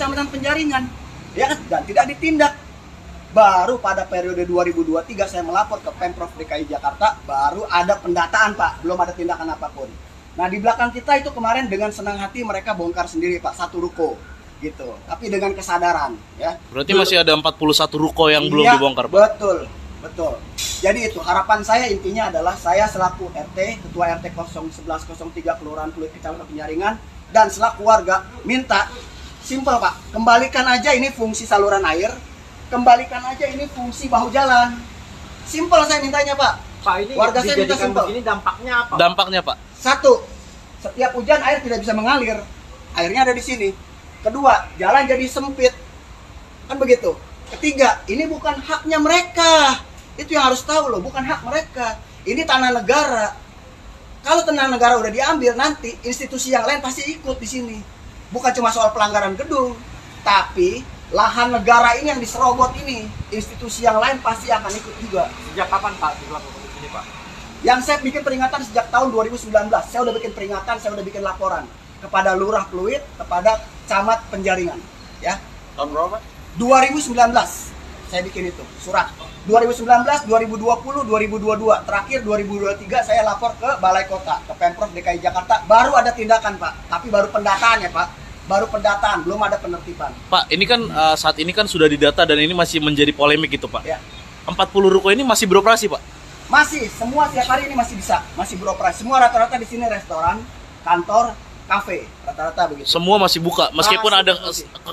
Kecamatan Penjaringan, ya kan? Dan tidak ditindak. Baru pada periode 2023 saya melapor ke Pemprov DKI Jakarta, baru ada pendataan Pak, belum ada tindakan apapun. Nah di belakang kita itu kemarin dengan senang hati mereka bongkar sendiri Pak, satu ruko gitu, tapi dengan kesadaran ya. Berarti masih ada 41 ruko yang belum dibongkar Pak? Betul. Jadi itu harapan saya intinya adalah saya selaku RT, Ketua RT 01103 Kelurahan Pluit Kecamatan Penjaringan, dan selaku warga minta simpel Pak, kembalikan aja ini fungsi saluran air, kembalikan aja ini fungsi bahu jalan. Simpel saya mintanya Pak. Pak, ini warga saya minta simpel. Ini dampaknya apa? Dampaknya Pak? Satu, setiap hujan air tidak bisa mengalir. Airnya ada di sini. Kedua, jalan jadi sempit. Kan begitu. Ketiga, ini bukan haknya mereka. Itu yang harus tahu loh, bukan hak mereka. Ini tanah negara. Kalau tanah negara udah diambil, nanti institusi yang lain pasti ikut di sini. Bukan cuma soal pelanggaran gedung, tapi lahan negara ini yang diserobot ini, institusi yang lain pasti akan ikut juga. Sejak kapan Pak dilakukan di sini Pak? Yang saya bikin peringatan sejak tahun 2019. Saya udah bikin peringatan, saya udah bikin laporan kepada Lurah Pluit, kepada Camat Penjaringan. Ya. Tahun berapa? 2019 saya bikin itu surat. 2019, 2020, 2022, terakhir 2023 saya lapor ke Balai Kota, ke Pemprov DKI Jakarta. Baru ada tindakan Pak, tapi baru pendataan ya Pak. Baru pendataan, belum ada penertiban. Pak, ini kan saat ini kan sudah didata dan ini masih menjadi polemik gitu Pak. Ya. 40 ruko ini masih beroperasi Pak? Masih, semua tiap hari ini masih bisa, masih beroperasi. Semua rata-rata di sini restoran, kantor, kafe, rata-rata begitu. Semua masih buka, meskipun ada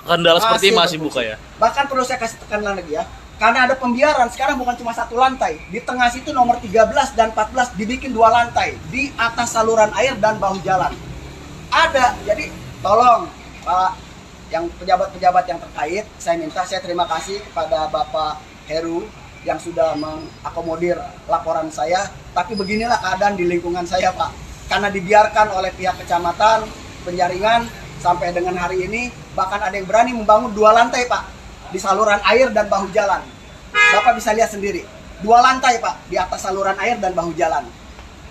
kendala seperti ini masih buka ya? Bahkan perlu saya kasih tekanan lagi ya, karena ada pembiaran, sekarang bukan cuma satu lantai. Di tengah situ nomor 13 dan 14 dibikin 2 lantai, di atas saluran air dan bahu jalan. Ada, jadi tolong Pak, yang pejabat-pejabat yang terkait, saya terima kasih kepada Bapak Heru yang sudah mengakomodir laporan saya. Tapi beginilah keadaan di lingkungan saya Pak, karena dibiarkan oleh pihak kecamatan Penjaringan sampai dengan hari ini, bahkan ada yang berani membangun 2 lantai Pak, di saluran air dan bahu jalan. Bapak bisa lihat sendiri, 2 lantai Pak, di atas saluran air dan bahu jalan.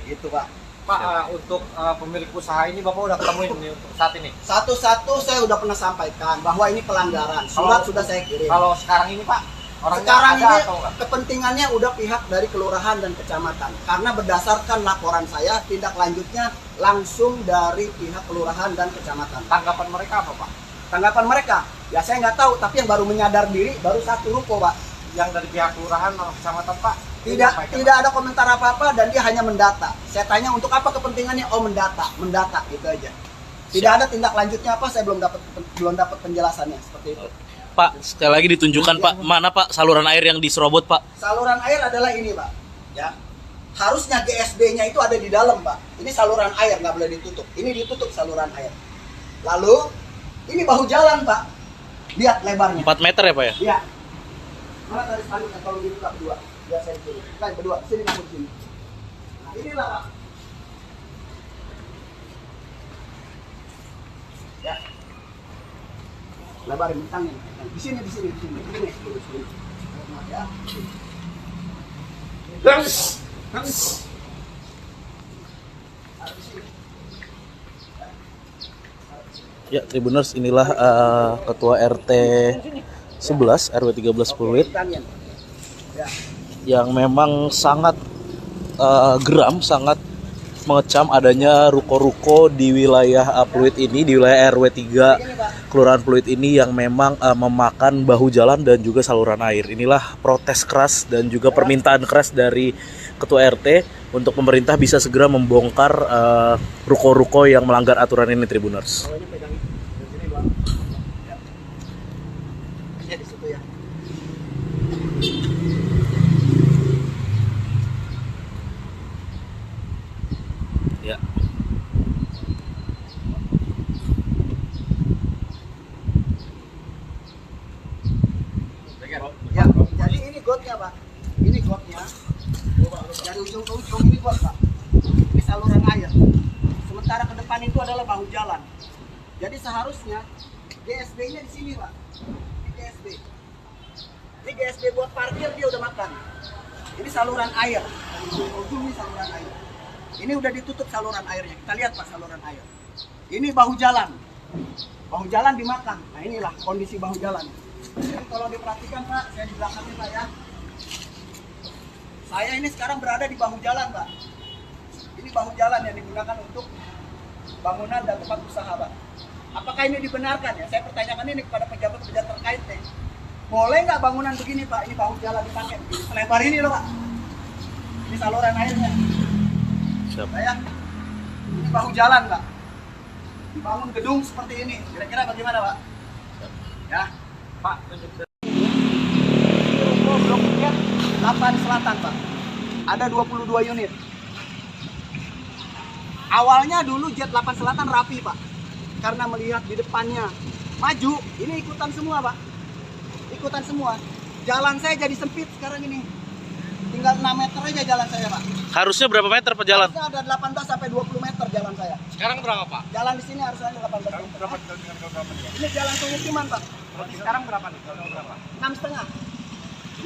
Gitu Pak. Pak, untuk pemilik usaha ini Bapak udah ketemu ini untuk saat ini? Satu-satu saya udah pernah sampaikan bahwa ini pelanggaran. Surat sudah saya kirim. Kalau sekarang ini Pak, orangnya sekarang ada ini atau enggak? kepentingannya udah pihak dari kelurahan dan kecamatan. Karena berdasarkan laporan saya, tindak lanjutnya langsung dari pihak kelurahan dan kecamatan. Tanggapan mereka apa Pak? Tanggapan mereka, ya saya nggak tahu. Tapi yang baru menyadar diri baru 1 ruko Pak. Yang dari pihak kelurahan atau kecamatan Pak? Tidak ada komentar apa-apa dan dia hanya mendata. Saya tanya untuk apa kepentingannya? Oh mendata gitu aja. Tidak ada tindak lanjutnya apa? Saya belum dapat penjelasannya seperti itu. Pak, sekali lagi ditunjukkan Pak, mana Pak saluran air yang diserobot Pak? Saluran air adalah ini Pak, ya. Harusnya GSB-nya itu ada di dalam Pak. Ini saluran air, nggak boleh ditutup. Ini ditutup saluran air. Lalu ini bahu jalan Pak. Lihat lebarnya. 4 meter ya Pak ya? Iya. Mana tadi spanduknya kalau dibuka berdua? Biar saya dulu. Kita berdua, sini kamu di sini. Nah, inilah Pak. Ya. Lebarin bentangnya. Di sini. Ya. Ya, Tribuners, inilah Ketua RT 11 RW 13 Pluit Ya. yang memang sangat geram, sangat mengecam adanya ruko-ruko di wilayah Pluit ini, di wilayah RW 3 Kelurahan Pluit ini yang memang memakan bahu jalan dan juga saluran air. Inilah protes keras dan juga permintaan keras dari Ketua RT untuk pemerintah bisa segera membongkar ruko-ruko yang melanggar aturan ini, Tribuners. Ya. Ya, jadi ini gotnya Pak. Ini gotnya. Dari ujung ke ujung ini got Pak. Ini saluran air. Sementara ke depan itu adalah bahu jalan. Jadi seharusnya GSB-nya di sini Pak. Ini GSB. Ini GSB buat parkir dia udah makan. Ini saluran air. Dari ujung ke ujung ini saluran air. Ini udah ditutup saluran airnya. Kita lihat Pak saluran air. Ini bahu jalan. bahu jalan dimakan. Nah inilah kondisi bahu jalan. Jadi kalau diperhatikan Pak, saya di belakangnya Pak ya. Saya ini sekarang berada di bahu jalan Pak. Ini bahu jalan yang digunakan untuk bangunan dan tempat usaha Pak. Apakah ini dibenarkan ya? Saya pertanyakan ini kepada pejabat-pejabat terkait nih. Boleh nggak bangunan begini Pak? Ini bahu jalan dipakai begini. Selebar ini loh Pak. Ini saluran airnya. Siap. Nah, ya. Ini bahu jalan Pak. Dibangun gedung seperti ini. Kira-kira bagaimana Pak? Ya. Pak, tunjuk Blok Jet 8 Selatan Pak. Ada 22 unit. Awalnya dulu Jet 8 Selatan rapi Pak. Karena melihat di depannya maju, ini ikutan semua Pak. Ikutan semua. Jalan saya jadi sempit sekarang ini. Tinggal 6 meter aja jalan saya Pak. Harusnya berapa meter Pak jalan? Harusnya ada 18 sampai 20 meter jalan saya. sekarang berapa Pak? Jalan di sini harusnya 18 meter. Berapa dengan berapa ya? Ini jalan pemukiman Pak. Berarti sekarang berapa nih? Berapa? 6,5.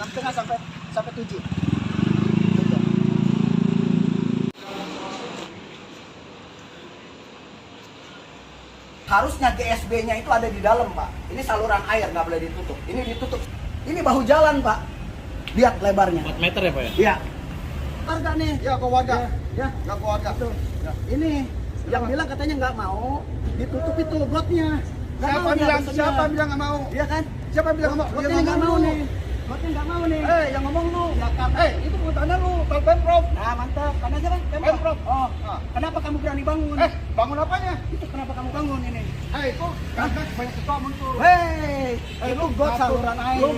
6,5 sampai 7. Harusnya GSB-nya itu ada di dalam, Pak. Ini saluran air, nggak boleh ditutup. Ini ditutup. Ini bahu jalan, Pak. Lihat lebarnya. 4 meter ya Pak ya? Iya. Warga nih. Ya, ke warga. Ya, Nggak ke warga. tuh. Ini yang bilang katanya nggak mau ditutup itu gotnya. Nggak Siapa mau dia bilang? pesennya. Siapa bilang nggak mau? Iya kan? Siapa bilang nggak mau? Gotnya Dia nggak mau lu. nih. Gotnya nggak mau nih. Yang ngomong lu. Ya kan? Itu bukan tanah lu, Pak Pemprov. Nah, mantap. Karena aja kan? Pemprov. Oh, Ah. kenapa kamu berani bangun? Bangun apanya? Itu kenapa kamu bangun ini? Itu karena banyak ketua muncul. Hei, itu got saluran air. Lu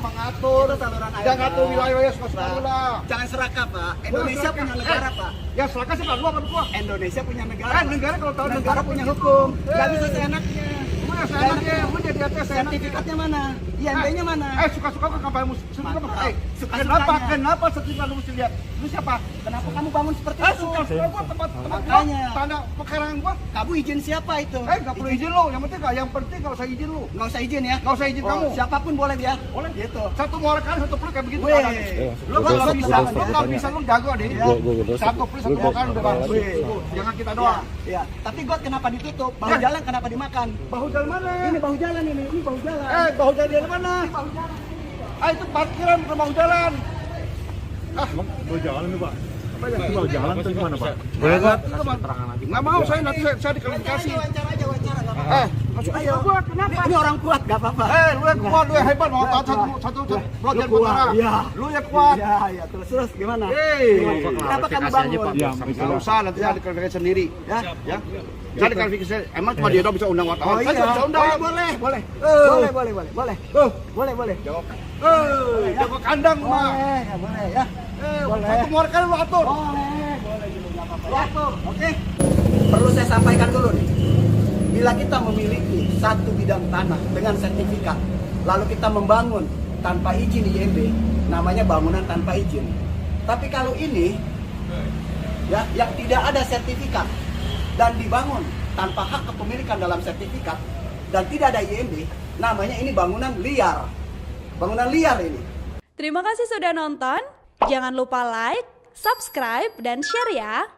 mengatur. Itu saluran air. Jangan ngatur Pak. wilayah suka-suka lu lah. Jangan serakah, Pak. Indonesia punya negara, Pak. Ya silakan sih lu apa gua? Indonesia punya negara. Kan negara kalau tahu negara punya hukum. Nggak bisa seenaknya. Gimana seenaknya? Lu jadi atas seenaknya. Sertifikatnya mana? IMB-nya mana? Suka-suka kok kapan mesti Mantap. Kenapa? Suka-sukanya. Kenapa sertifikat lu mesti lihat? Lu siapa? Kenapa kamu bangun seperti itu? Suka-suka gua tempat gua, Makanya. tanah pekarangan gua. Kamu izin siapa itu? Nggak perlu izin lu. Yang penting kalau saya izin lu. Nggak usah izin ya? Nggak usah izin kamu. Siapapun boleh dia. Boleh. Gitu. Satu muara kali satu peluk kayak begitu. Weh. Lu kalau bisa lu jago deh. Satu peluk satu muara kali udah bagus. Weh. Jangan kita doang. Iya. Tapi got kenapa ditutup? Bahu jalan kenapa dimakan? Bahu jalan mana? Ini bahu jalan ini bahu jalan. Bahu jalan dari mana? Ini bahu jalan. Itu parkiran bukan bahu jalan. Bawa jalan nih Pak. Bawa jalan tuh gimana Pak? Boleh Pak? Nggak mau saya nanti saya diklarifikasi. Wawancara aja wawancara. Masuk Ayo. Ini orang kuat gak apa-apa. Lu yang kuat, lu yang hebat, mau satu blogger kuat. perkara. Iya. Lu yang kuat. Iya, terus gimana? Gimana? Kenapa kamu bangun? Nggak usah, nanti saya diklarifikasi sendiri. Ya. Saya diklarifikasi. Emang cuma dia doang bisa undang wartawan. Oh iya. Saya bisa undang. Boleh. Boleh. Jawab. Jago kandang mah. Boleh ya. Boleh. Satu muara kali lu atur. Boleh gitu nggak apa-apa. Ya. Oke. Perlu saya sampaikan dulu nih. Bila kita memiliki satu bidang tanah dengan sertifikat, lalu kita membangun tanpa izin IMB, namanya bangunan tanpa izin. Tapi kalau ini, ya, yang tidak ada sertifikat dan dibangun tanpa hak kepemilikan dalam sertifikat dan tidak ada IMB, namanya ini bangunan liar. Bangunan liar ini. Terima kasih sudah nonton. Jangan lupa like, subscribe, dan share ya.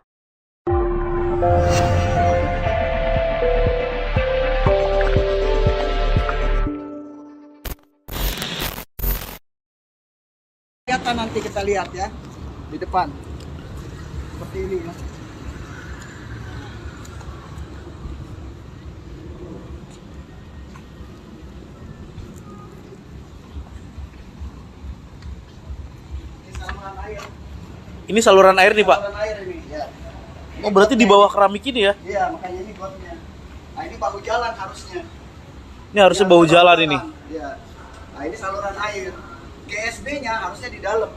Kelihatan nanti kita lihat ya di depan seperti ini ya. Ini saluran air. Ini saluran air nih Pak. Saluran air ini ya. Oh berarti di bawah keramik ini ya? Iya, makanya ini gotnya. Nah, ini bahu jalan harusnya. Ini harusnya Ya, bahu bahu jalan ini. Iya. Nah, ini saluran air. GSB-nya harusnya di dalam.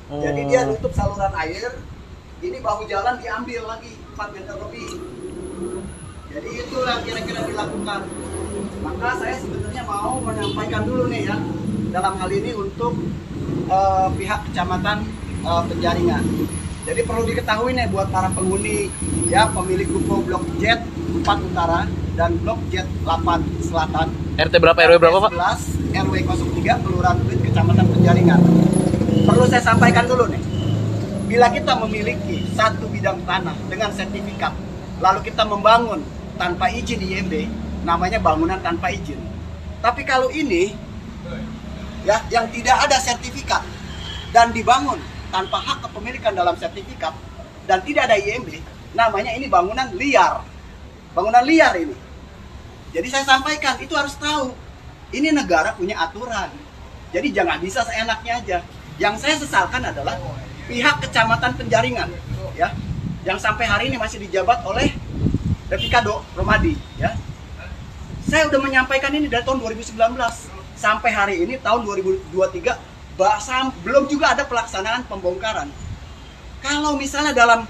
Oh. Jadi dia nutup saluran air. Ini bahu jalan diambil lagi 4 meter lebih. Jadi itulah kira-kira dilakukan. Maka saya sebenarnya mau menyampaikan dulu nih ya, dalam hal ini untuk pihak kecamatan Penjaringan. Jadi perlu diketahui nih buat para penghuni ya, pemilik ruko Blok Jet 4 Utara dan Blok Jet 8 Selatan. RT berapa RW berapa Pak? 11 RW 03 Kelurahan Pluit Kecamatan Penjaringan. Perlu saya sampaikan dulu nih. Bila kita memiliki satu bidang tanah dengan sertifikat, lalu kita membangun tanpa izin IMB, namanya bangunan tanpa izin. Tapi kalau ini ya yang tidak ada sertifikat dan dibangun tanpa hak kepemilikan dalam sertifikat dan tidak ada IMB, namanya ini bangunan liar. Bangunan liar ini. Jadi saya sampaikan itu harus tahu. Ini negara punya aturan. Jadi jangan bisa seenaknya aja. Yang saya sesalkan adalah pihak Kecamatan Penjaringan ya, yang sampai hari ini masih dijabat oleh Repikado Romadi ya. Saya udah menyampaikan ini dari tahun 2019 sampai hari ini tahun 2023 belum juga ada pelaksanaan pembongkaran. Kalau misalnya dalam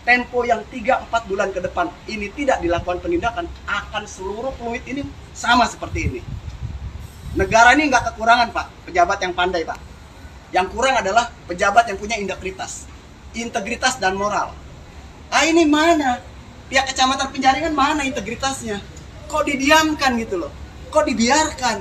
tempo yang 3-4 bulan ke depan ini tidak dilakukan penindakan, akan seluruh fluid ini sama seperti ini. Negara ini nggak kekurangan Pak, pejabat yang pandai Pak. Yang kurang adalah pejabat yang punya integritas dan moral. Ah ini mana? Pihak Kecamatan Penjaringan mana integritasnya? Kok didiamkan gitu loh? Kok dibiarkan?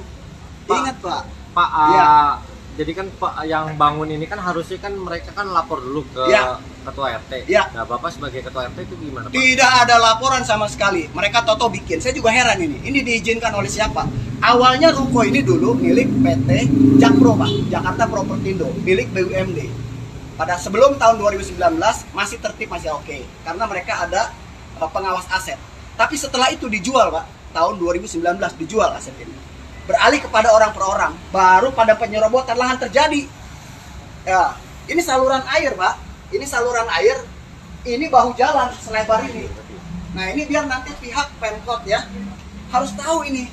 Ingat Pak. Pak, Ya. jadi kan Pak yang bangun ini kan harusnya kan mereka kan lapor dulu ke Ya. ketua RT. Ya. Nah, Bapak sebagai ketua RT itu gimana, Pak? Tidak ada laporan sama sekali. Mereka toto bikin. Saya juga heran ini. Ini diizinkan oleh siapa? Awalnya ruko ini dulu milik PT Jakpro Pak, Jakarta Propertindo, milik BUMD. Pada sebelum tahun 2019 masih tertib, masih oke. Karena mereka ada pengawas aset. Tapi setelah itu dijual Pak, tahun 2019 dijual aset ini. Beralih kepada orang per orang, baru pada penyerobotan lahan terjadi. Ya, ini saluran air Pak, ini saluran air, ini bahu jalan selebar ini. Nah ini biar nanti pihak Pemkot ya harus tahu ini,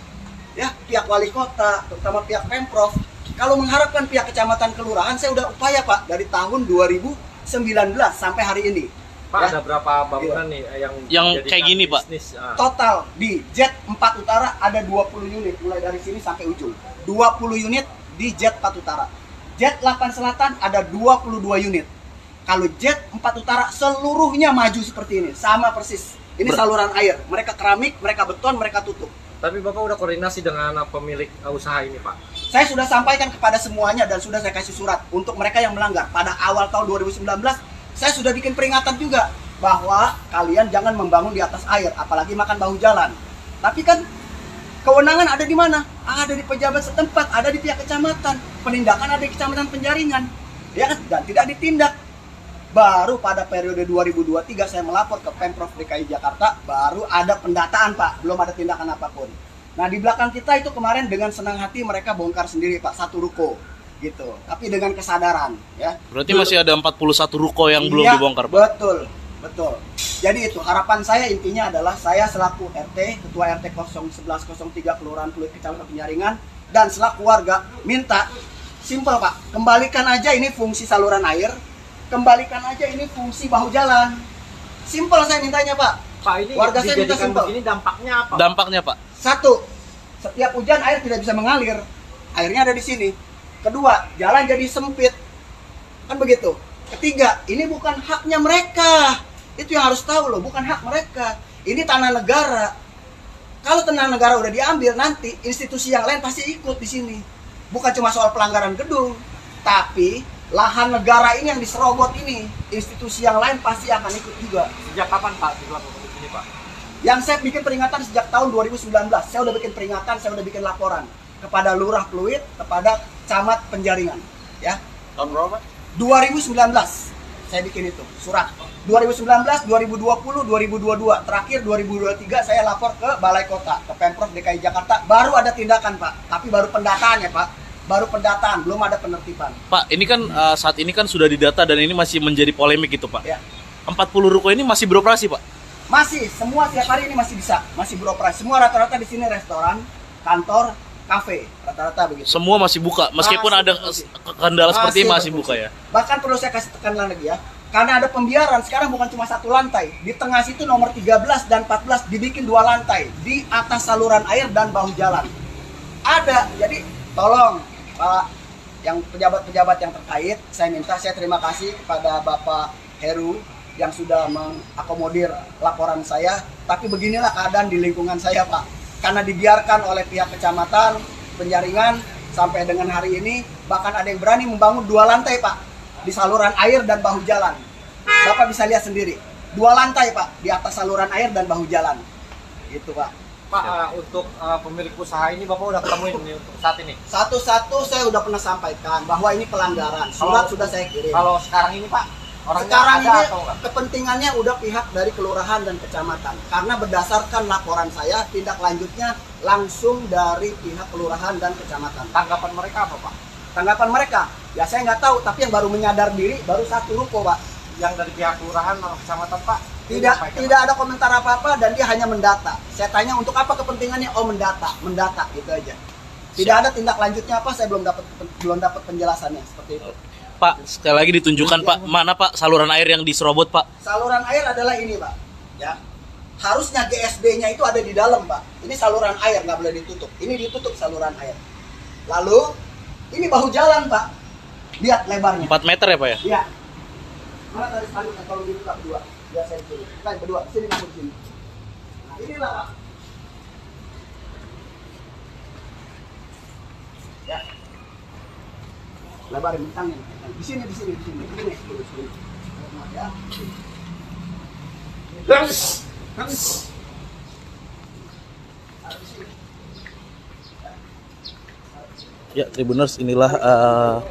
ya pihak wali kota, terutama pihak Pemprov. Kalau mengharapkan pihak kecamatan kelurahan, saya udah upaya Pak dari tahun 2019 sampai hari ini. Pak, Ya. ada berapa bangunan nih yang Yang kayak gini, Pak? bisnis? Total di Jet 4 Utara ada 20 unit mulai dari sini sampai ujung. 20 unit di Jet 4 Utara. Jet 8 Selatan ada 22 unit. Kalau Jet 4 Utara seluruhnya maju seperti ini, sama persis. Ini saluran air. Mereka keramik, mereka beton, mereka tutup. Tapi Bapak udah koordinasi dengan pemilik usaha ini, Pak? Saya sudah sampaikan kepada semuanya dan sudah saya kasih surat untuk mereka yang melanggar. Pada awal tahun 2019 saya sudah bikin peringatan juga bahwa kalian jangan membangun di atas air, apalagi makan bahu jalan. Tapi kan kewenangan ada di mana? Ada di pejabat setempat, ada di pihak kecamatan. Penindakan ada di Kecamatan Penjaringan, ya kan? Dan tidak ditindak. Baru pada periode 2023 saya melapor ke Pemprov DKI Jakarta, baru ada pendataan Pak, belum ada tindakan apapun. Nah di belakang kita itu kemarin dengan senang hati mereka bongkar sendiri Pak, satu ruko gitu, tapi dengan kesadaran ya. Berarti masih ada 41 ruko yang belum Iya, dibongkar, Pak? Betul. Jadi itu harapan saya intinya adalah saya selaku RT, Ketua RT 01103 Kelurahan Pluit Kecamatan Penjaringan dan selaku warga minta simpel Pak, kembalikan aja ini fungsi saluran air, kembalikan aja ini fungsi bahu jalan. Simpel saya mintanya Pak. Pak, ini Warga saya minta dijadikan simpel. begini dampaknya apa? Dampaknya, Pak? Satu, setiap hujan air tidak bisa mengalir. Airnya ada di sini. Kedua, jalan jadi sempit. Kan begitu. Ketiga, ini bukan haknya mereka. Itu yang harus tahu loh, bukan hak mereka. Ini tanah negara. Kalau tanah negara udah diambil, nanti institusi yang lain pasti ikut di sini. Bukan cuma soal pelanggaran gedung, tapi lahan negara ini yang diserobot ini, institusi yang lain pasti akan ikut juga. Sejak kapan Pak dilakukan di sini, Pak? Yang saya bikin peringatan sejak tahun 2019, saya udah bikin peringatan, saya udah bikin laporan kepada Lurah Pluit, kepada Camat Penjaringan, ya. Tahun berapa? 2019 saya bikin itu surat. 2019, 2020, 2022, terakhir 2023 saya lapor ke Balai Kota, ke Pemprov DKI Jakarta. Baru ada tindakan Pak, tapi baru pendataan ya Pak. Baru pendataan, belum ada penertiban. Pak, ini kan saat ini kan sudah didata dan ini masih menjadi polemik gitu, Pak. Ya. 40 ruko ini masih beroperasi, Pak? Masih, semua tiap hari ini masih bisa, masih beroperasi. Semua rata-rata di sini restoran, kantor, kafe, rata-rata begitu. Semua masih buka, meskipun Masih ada berfungsi. kendala seperti ini masih berfungsi. buka ya? Bahkan perlu saya kasih tekanan lagi ya, karena ada pembiaran, sekarang bukan cuma satu lantai. Di tengah situ nomor 13 dan 14 dibikin 2 lantai, di atas saluran air dan bahu jalan. Ada, jadi tolong Pak, yang pejabat-pejabat yang terkait, saya terima kasih kepada Bapak Heru yang sudah mengakomodir laporan saya. Tapi beginilah keadaan di lingkungan saya Pak, karena dibiarkan oleh pihak Kecamatan Penjaringan sampai dengan hari ini, bahkan ada yang berani membangun 2 lantai Pak, di saluran air dan bahu jalan. Bapak bisa lihat sendiri, 2 lantai Pak, di atas saluran air dan bahu jalan. Gitu Pak. Pak, untuk pemilik usaha ini Bapak udah ketemuin ini untuk saat ini. Satu-satu saya udah pernah sampaikan bahwa ini pelanggaran. Surat sudah saya kirim. Kalau sekarang ini Pak, orangnya Sekarang ada ini atau enggak? kepentingannya udah pihak dari kelurahan dan kecamatan. Karena berdasarkan laporan saya, tindak lanjutnya langsung dari pihak kelurahan dan kecamatan. Tanggapan mereka apa Pak? Tanggapan mereka, ya saya nggak tahu, tapi yang baru menyadar diri baru satu ruko, Pak. Yang dari pihak kelurahan atau kecamatan Pak? Tidak ada komentar apa-apa dan dia hanya mendata. Saya tanya untuk apa kepentingannya? Oh, mendata gitu aja. Tidak ada tindak lanjutnya apa, saya belum dapat penjelasannya seperti itu. Pak, sekali lagi ditunjukkan Pak, mana Pak saluran air yang diserobot Pak? Saluran air adalah ini, Pak. Ya. Harusnya GSB-nya itu ada di dalam, Pak. Ini saluran air, nggak boleh ditutup. Ini ditutup saluran air. Lalu, ini bahu jalan, Pak. Lihat lebarnya. 4 meter ya Pak ya? Iya. Mana tadi spanduknya kalau dibuka berdua? Biar saya turun. Kita berdua, sini kamu di sini. Nah, inilah, Pak. Ya. Lebarin bintangnya. Di sini. Ya. Ya, Tribuners, inilah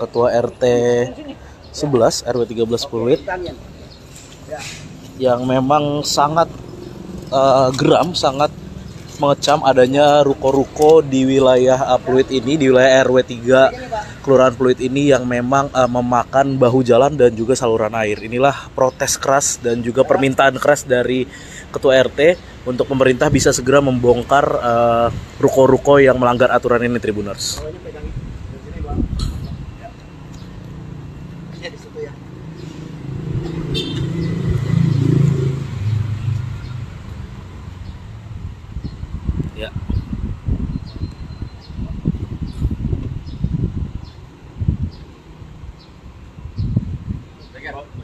Ketua RT 11 RW 13 Pluit Bintangnya. Ya. yang memang sangat geram, sangat mengecam adanya ruko-ruko di wilayah Pluit ini, di wilayah RW 3 Kelurahan Pluit ini yang memang memakan bahu jalan dan juga saluran air. Inilah protes keras dan juga permintaan keras dari Ketua RT untuk pemerintah bisa segera membongkar ruko-ruko yang melanggar aturan ini, Tribuners. Bawahnya pegang ini. Dari sini, Bang. Ya. Ya, di situ ya. Ya.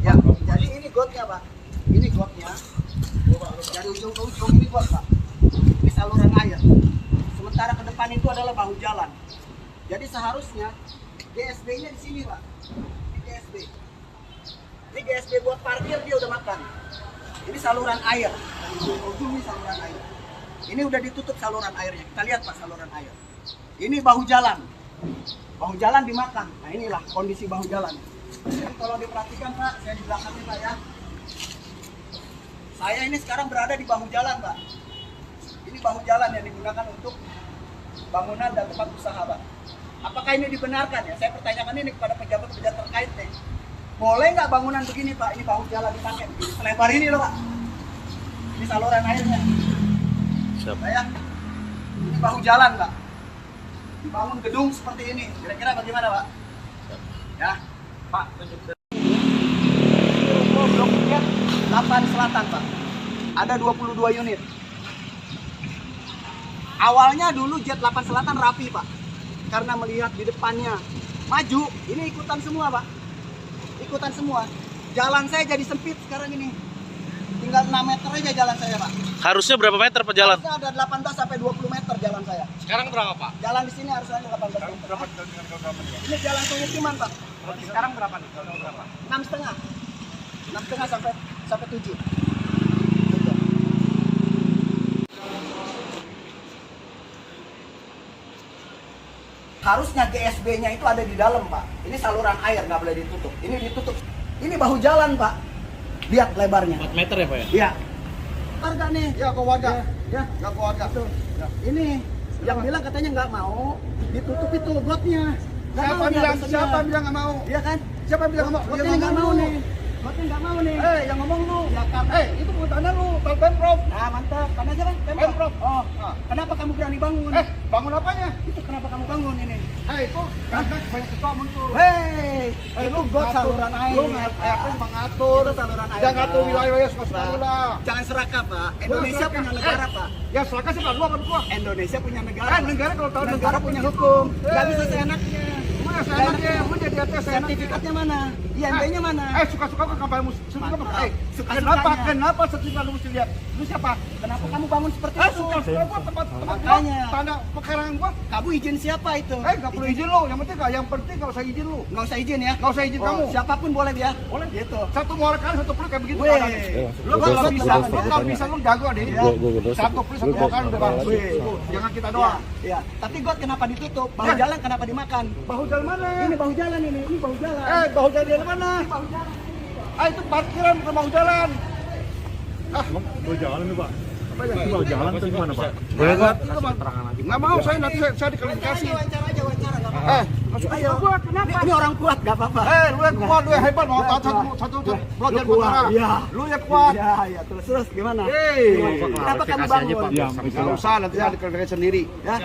Ya, jadi ini gotnya, Pak. Ini gotnya. Dari ujung ke ujung ini got, Pak. Ini saluran air. Sementara ke depan itu adalah bahu jalan. Jadi seharusnya GSB-nya di sini, Pak. Ini GSB. Ini GSB buat parkir dia udah makan. Ini saluran air. Dari ujung ke ujung ini saluran air. Ini udah ditutup saluran airnya. Kita lihat, Pak, saluran air. Ini bahu jalan. Bahu jalan dimakan. Nah, inilah kondisi bahu jalan. Jadi kalau diperhatikan, Pak, saya di belakangnya, Pak, ya. Saya ini sekarang berada di bahu jalan, Pak. Ini bahu jalan yang digunakan untuk bangunan dan tempat usaha, Pak. Apakah ini dibenarkan ya? Saya pertanyakan ini kepada pejabat-pejabat terkait nih. Boleh nggak bangunan begini, Pak? Ini bahu jalan dipakai begini. Selebar ini loh, Pak. Ini saluran airnya. Siap. Pak, ya. Ini bahu jalan, Pak. Dibangun gedung seperti ini. Kira-kira bagaimana, Pak? Ya. Pak, tunjuk Blok Jet 8 Selatan, Pak. Ada 22 unit. Awalnya dulu Jet 8 Selatan rapi, Pak. Karena melihat di depannya maju, ini ikutan semua, Pak. Ikutan semua. Jalan saya jadi sempit sekarang ini. Tinggal 6 meter aja jalan saya, Pak. Harusnya berapa meter Pak jalan? Harusnya ada 18 sampai 20 meter jalan saya. sekarang berapa Pak? Jalan di sini harusnya ada 18 meter. Ini jalan pemukiman, Pak. Sekarang berapa nih? Berapa? 6,5. 6,5 sampai 7. Harusnya GSB-nya itu ada di dalam, Pak. Ini saluran air, nggak boleh ditutup. Ini ditutup. Ini bahu jalan, Pak. Lihat lebarnya. 4 meter ya Pak ya? Iya. Warga nih. Ya, ke warga. Ya, Ya, ke warga. tuh. Ini yang bilang katanya nggak mau ditutup itu gotnya. Nggak Siapa mau dia bilang? alasannya. Siapa bilang nggak mau? Iya kan? Siapa bilang nggak mau? Dia Gotnya nggak mau ngomong nih. Gotnya nggak mau nih. Yang ngomong lu. Ya kan. Itu bukan tanah lu, Pemprov. Nah, mantap. Karena aja, Bang. Pemprov. Oh. Ah. Kenapa kamu berani bangun? Bangun apanya? Itu kenapa kamu bangun ini? Itu karena banyak ketua muncul. Hei, itu got saluran air. Lu mengatur. Itu saluran air. Jangan ngatur wilayah suka lah. Jangan serakah, Pak. Indonesia punya negara, Pak. Ya silakan sih lu apa gua? Indonesia punya negara. Negara kalau tahu Negara punya hukum. Nggak bisa seenaknya. Mana seenaknya? Lu jadi atas Sertifikatnya mana? IMB-nya mana? Suka-suka kok kamu suka Mantap. kenapa sertifikat lu mesti lihat? Lu siapa? Kenapa kamu bangun seperti itu? Suka-suka gua tempat Makanya. gua, tanah pekarangan gua. Kamu izin siapa itu? Nggak perlu izin lu, yang penting nggak usah izin lu. Nggak usah izin ya? Nggak usah izin kamu. Siapapun boleh ya? Boleh. Gitu. Satu muara kali satu peluk kayak begitu. Weh. Lu kalau bisa, lu jago deh. Gua Satu peluk satu muara kali udah bagus. Weh. Jangan kita doang. Iya. Tapi got kenapa ditutup? Bahu Ya. jalan kenapa dimakan? Bahu jalan mana? Ini bahu jalan ini bahu jalan. Bahu jalan dari mana? Itu parkiran bukan bahu jalan. Emang bawa jalan nih Pak? Itu bawa jalan atau gimana Pak? Boleh nggak? Nggak mau saya nanti saya diklarifikasi. Wawancara aja wawancara nggak apa-apa. Masuk Ayo. gua kenapa? Ini orang kuat nggak apa-apa. Lu yang kuat, lu yang hebat, mau satu pelajar kuat, perkara. iya. Lu yang kuat. Iya, terus gimana? Kenapa kamu bangun? Iya, Nggak usah, nanti saya diklarifikasi sendiri. Ya.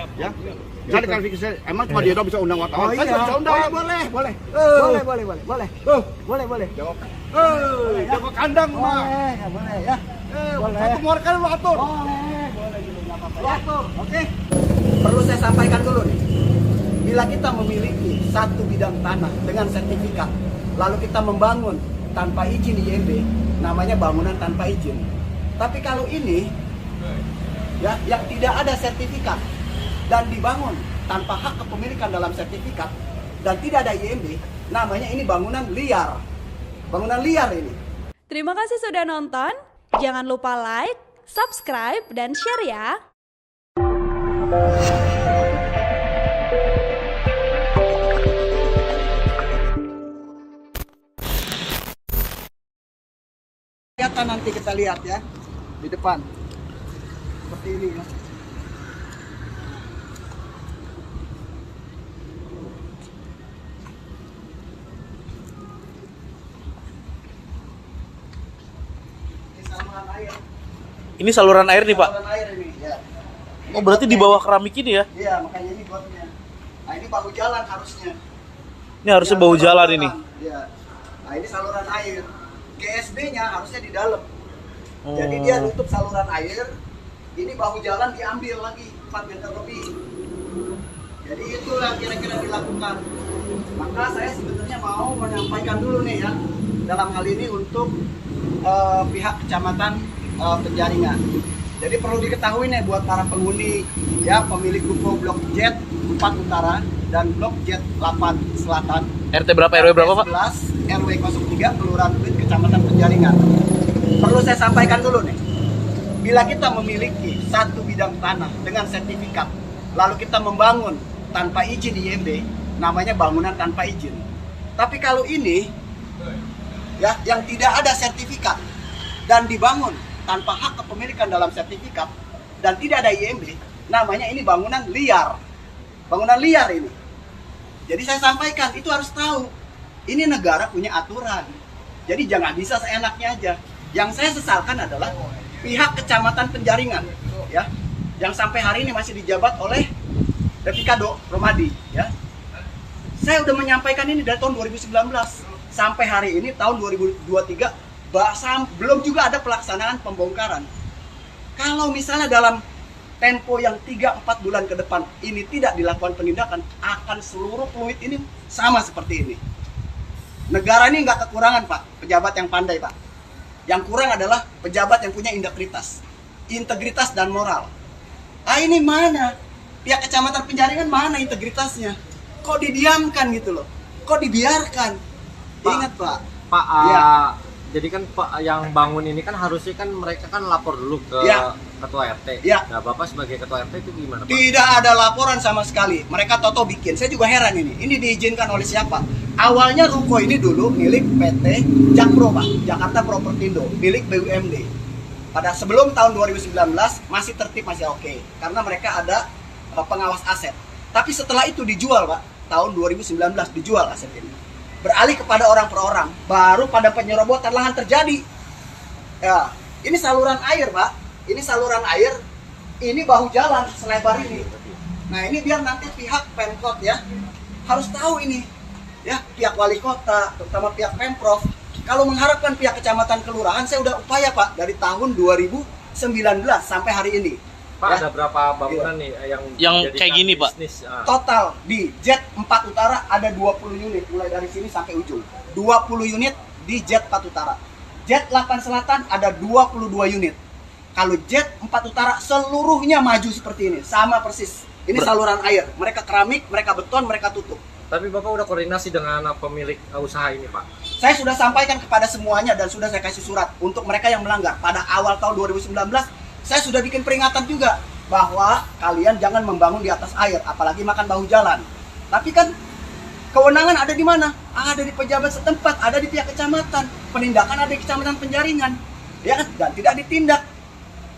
Saya diklarifikasi. Emang cuma dia doang bisa undang wartawan. Oh Saya iya, juga bisa undang. boleh. Boleh, Boleh. Jaga kandang mah. Boleh ya. Boleh. Satu muara kali lu atur. Boleh gitu, nggak apa-apa ya. Oke. Perlu saya sampaikan dulu nih. Bila kita memiliki satu bidang tanah dengan sertifikat, lalu kita membangun tanpa izin IMB, namanya bangunan tanpa izin. Tapi kalau ini, ya, yang tidak ada sertifikat dan dibangun tanpa hak kepemilikan dalam sertifikat dan tidak ada IMB, namanya ini bangunan liar. Bangunan liar ini. Terima kasih sudah nonton. Jangan lupa like, subscribe, dan share ya. Kelihatan nanti kita lihat ya di depan seperti ini ya. Ini saluran air. Ini saluran air nih Pak. Saluran air ini ya. Ini Oh berarti gotnya. di bawah keramik ini ya? Iya, makanya ini gotnya. Nah, ini bahu jalan harusnya. Ini harusnya Ya, bahu bahu jalan ini. Iya. Nah, ini saluran air. GSB-nya harusnya di dalam. Oh. Jadi dia nutup saluran air. Ini bahu jalan diambil lagi 4 meter lebih. Jadi itulah kira-kira dilakukan. Maka saya sebenarnya mau menyampaikan dulu nih ya, dalam hal ini untuk pihak kecamatan Penjaringan. Jadi perlu diketahui nih buat para penghuni ya, pemilik ruko Blok J 4 Utara dan Blok J 8 Selatan. RT berapa RW berapa Pak? 11 RW 03 Kelurahan Pluit Kecamatan Penjaringan. Perlu saya sampaikan dulu nih. Bila kita memiliki satu bidang tanah dengan sertifikat, lalu kita membangun tanpa izin IMB, namanya bangunan tanpa izin. Tapi kalau ini ya yang tidak ada sertifikat dan dibangun tanpa hak kepemilikan dalam sertifikat dan tidak ada IMB, namanya ini bangunan liar. Bangunan liar ini. Jadi saya sampaikan itu harus tahu. Ini negara punya aturan. Jadi jangan bisa seenaknya aja. Yang saya sesalkan adalah pihak Kecamatan Penjaringan ya, yang sampai hari ini masih dijabat oleh Deputikado Romadi ya. Saya udah menyampaikan ini dari tahun 2019 sampai hari ini tahun 2023 belum juga ada pelaksanaan pembongkaran. Kalau misalnya dalam tempo yang 3-4 bulan ke depan ini tidak dilakukan penindakan, akan seluruh fluid ini sama seperti ini. Negara ini nggak kekurangan Pak, pejabat yang pandai Pak. Yang kurang adalah pejabat yang punya integritas dan moral. Ah ini mana? Pihak Kecamatan Penjaringan mana integritasnya? Kok didiamkan gitu loh? Kok dibiarkan? Pak. Ingat Pak. Pak, Ya. jadi kan Pak yang bangun ini kan harusnya kan mereka kan lapor dulu ke Ya. ketua RT. Ya. Nah, Bapak sebagai ketua RT itu gimana, Pak? Tidak ada laporan sama sekali. Mereka toto bikin. Saya juga heran ini. Ini diizinkan oleh siapa? Awalnya ruko ini dulu milik PT Jakpro Pak, Jakarta Propertindo, milik BUMD. Pada sebelum tahun 2019 masih tertib, masih oke. Karena mereka ada pengawas aset. Tapi setelah itu dijual Pak, tahun 2019 dijual aset ini. Beralih kepada orang per orang. Baru pada penyerobotan lahan terjadi. Ya, ini saluran air Pak. Ini saluran air. Ini bahu jalan selebar ini. Nah ini biar nanti pihak Pemkot ya harus tahu ini. Ya, pihak wali kota, terutama pihak Pemprov. Kalau mengharapkan pihak kecamatan kelurahan, saya udah upaya Pak dari tahun 2019 sampai hari ini. Pak, Ya. ada berapa bangunan nih Yang dijadikan kayak gini, Pak? bisnis? Total di Jet 4 Utara ada 20 unit mulai dari sini sampai ujung. 20 unit di Jet 4 Utara. Jet 8 Selatan ada 22 unit. Kalau Jet 4 Utara seluruhnya maju seperti ini, sama persis. Ini saluran air. Mereka keramik, mereka beton, mereka tutup. Tapi Bapak udah koordinasi dengan pemilik usaha ini, Pak? Saya sudah sampaikan kepada semuanya dan sudah saya kasih surat untuk mereka yang melanggar. Pada awal tahun 2019, saya sudah bikin peringatan juga bahwa kalian jangan membangun di atas air, apalagi makan bahu jalan. Tapi kan kewenangan ada di mana? Ada di pejabat setempat, ada di pihak kecamatan. Penindakan ada di kecamatan Penjaringan, ya kan? Dan tidak ditindak.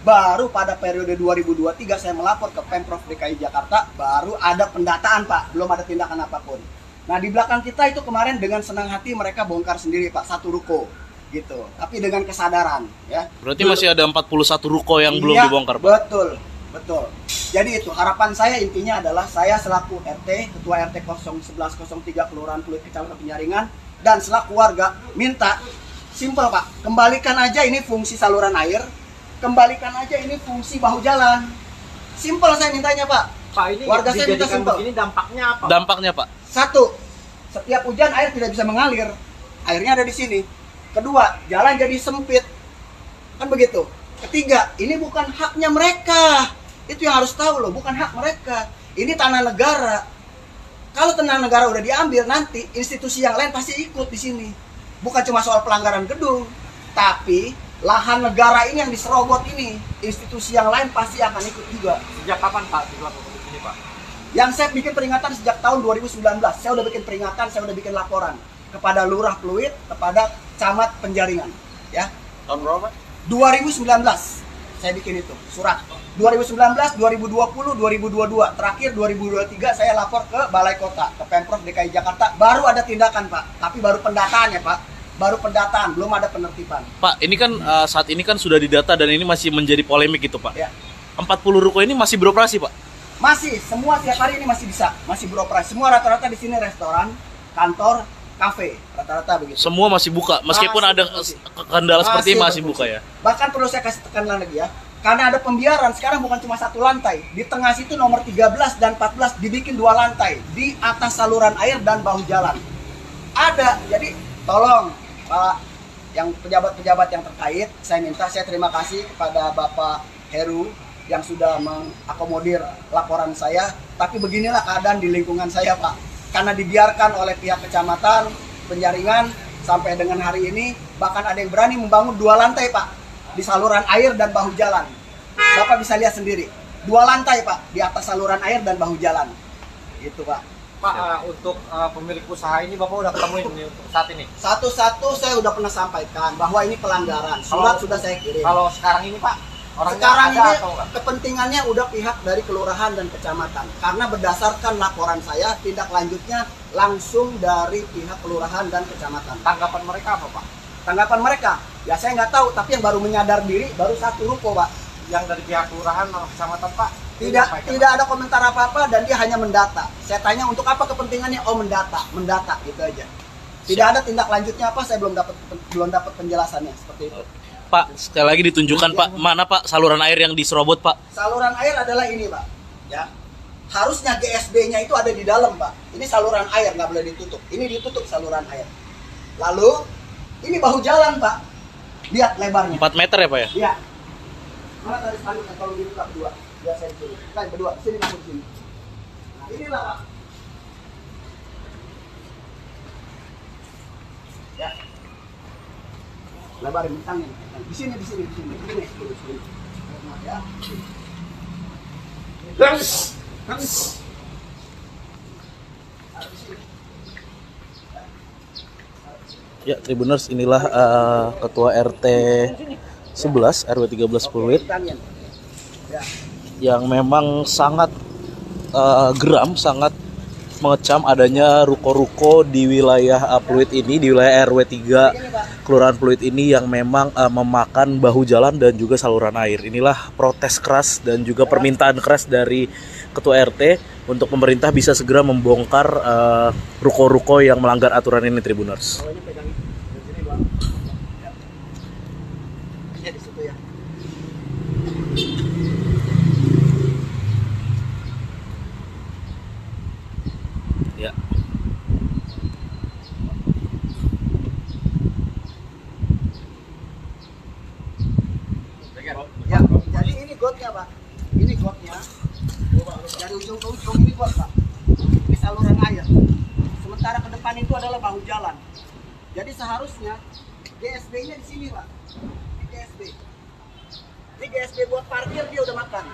Baru pada periode 2023 saya melapor ke Pemprov DKI Jakarta, baru ada pendataan, Pak. Belum ada tindakan apapun. Nah, di belakang kita itu kemarin dengan senang hati mereka bongkar sendiri, Pak, satu ruko gitu. Tapi dengan kesadaran, ya. Berarti masih ada 41 ruko yang belum Iya, dibongkar, Pak. Betul, betul. Jadi itu harapan saya intinya adalah saya selaku RT, Ketua RT 01103 Kelurahan Pluit Kecamatan Penjaringan, dan selaku warga minta simpel, Pak, kembalikan aja ini fungsi saluran air, kembalikan aja ini fungsi bahu jalan. Simpel saya mintanya, Pak. Pak, ini Warga saya minta dijadikan simpel. begini dampaknya apa? Dampaknya, Pak. Satu, setiap hujan air tidak bisa mengalir. Airnya ada di sini. Kedua, jalan jadi sempit. Kan begitu. Ketiga, ini bukan haknya mereka. Itu yang harus tahu loh, bukan hak mereka. Ini tanah negara. Kalau tanah negara udah diambil, nanti institusi yang lain pasti ikut di sini. Bukan cuma soal pelanggaran gedung, tapi lahan negara ini yang diserobot ini, institusi yang lain pasti akan ikut juga. Sejak kapan, Pak, dilakukan begini, Pak? Yang saya bikin peringatan sejak tahun 2019. Saya udah bikin peringatan, saya udah bikin laporan kepada Lurah Pluit, kepada Camat Penjaringan, ya. Tahun berapa? 2019 saya bikin itu surat. 2019, 2020, 2022, terakhir 2023 saya lapor ke Balai Kota, ke Pemprov DKI Jakarta. Baru ada tindakan, Pak, tapi baru pendataan ya, Pak. Baru pendataan, belum ada penertiban. Pak, ini kan saat ini kan sudah didata dan ini masih menjadi polemik gitu, Pak. Ya. 40 ruko ini masih beroperasi, Pak? Masih, semua tiap hari ini masih bisa, masih beroperasi. Semua rata-rata di sini restoran, kantor, kafe, rata-rata begitu. Semua masih buka, meskipun Masih ada berfungsi. kendala seperti ini masih berfungsi. buka ya. Bahkan perlu saya kasih tekanan lagi ya, karena ada pembiaran sekarang bukan cuma satu lantai. Di tengah situ nomor 13 dan 14 dibikin 2 lantai di atas saluran air dan bahu jalan. Ada, jadi tolong Pak, yang pejabat-pejabat yang terkait, saya terima kasih kepada Bapak Heru yang sudah mengakomodir laporan saya. Tapi beginilah keadaan di lingkungan saya, Pak. Karena dibiarkan oleh pihak kecamatan Penjaringan sampai dengan hari ini, bahkan ada yang berani membangun 2 lantai, Pak, di saluran air dan bahu jalan. Bapak bisa lihat sendiri, 2 lantai, Pak, di atas saluran air dan bahu jalan. Itu, Pak. Pak, untuk pemilik usaha ini Bapak udah ketemuin ini untuk saat ini? Satu-satu saya udah pernah sampaikan bahwa ini pelanggaran. Surat sudah saya kirim. Kalau sekarang ini, Pak, orangnya Sekarang ada ini atau enggak? kepentingannya udah pihak dari kelurahan dan kecamatan. Karena berdasarkan laporan saya, tindak lanjutnya langsung dari pihak kelurahan dan kecamatan. Tanggapan mereka apa, Pak? Tanggapan mereka, ya saya nggak tahu, tapi yang baru menyadar diri baru 1 ruko, Pak. Yang dari pihak kelurahan atau kecamatan, Pak? Tidak ada komentar apa-apa dan dia hanya mendata. Saya tanya untuk apa kepentingannya? Oh, mendata gitu aja. Tidak ada tindak lanjutnya apa, saya belum dapat penjelasannya seperti itu. Pak, sekali lagi ditunjukkan, Pak, mana Pak saluran air yang diserobot, Pak? Saluran air adalah ini, Pak. Ya. Harusnya GSB-nya itu ada di dalam, Pak. Ini saluran air, nggak boleh ditutup. Ini ditutup saluran air. Lalu ini bahu jalan, Pak. Lihat lebarnya. 4 meter ya, Pak ya? Iya. Mana tadi spanduknya kalau dibuka berdua? Biar saya disuruh. Kan berdua, sini kamu di sini. Nah, inilah, Pak. Ya. Lebarin bintangnya. Di sini. Ya. Ya, Tribuners, inilah Ketua RT 11 RW 13 Pluit Bintangnya. Ya. yang memang sangat geram, sangat mengecam adanya ruko-ruko di wilayah Pluit ini, di wilayah RW 3 Kelurahan Pluit ini yang memang memakan bahu jalan dan juga saluran air. Inilah protes keras dan juga permintaan keras dari Ketua RT untuk pemerintah bisa segera membongkar ruko-ruko yang melanggar aturan ini, Tribuners. Kalau ini pegang dari sini, Bang. Ya. Iya, di situ ya. Ya. Ya, jadi ini gotnya Pak. Ini gotnya. Dari ujung ke ujung ini got Pak. Ini saluran air. Sementara ke depan itu adalah bahu jalan. Jadi seharusnya GSB-nya di sini Pak. Ini GSB. Ini GSB buat parkir dia udah makan.